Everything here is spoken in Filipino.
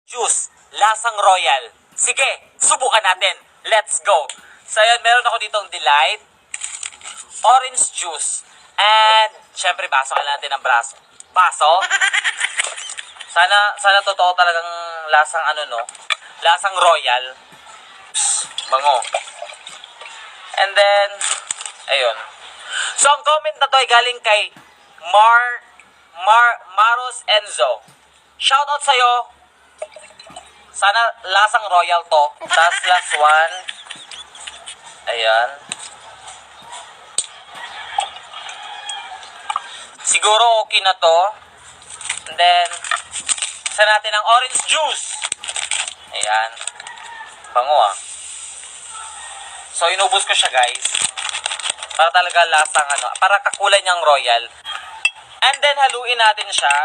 Juice, lasang royal. Sige, subukan natin. Let's go. So yun, meron ako ditong Delight, orange juice, and syempre baso natin ng baso. Sana totoo talagang lasang lasang royal. Psst, bango. And then, ayun. So ang comment na to ay galing kay Maros Enzo. Shoutout sa'yo. Sana lasang royal to. Tapos last one. Ayan. Siguro okay na to. And then, isa natin ang orange juice. Ayan. Bango ah. So, inubos ko siya guys. Para talaga lasang para kakulay niyang royal. And then, haluin natin siya.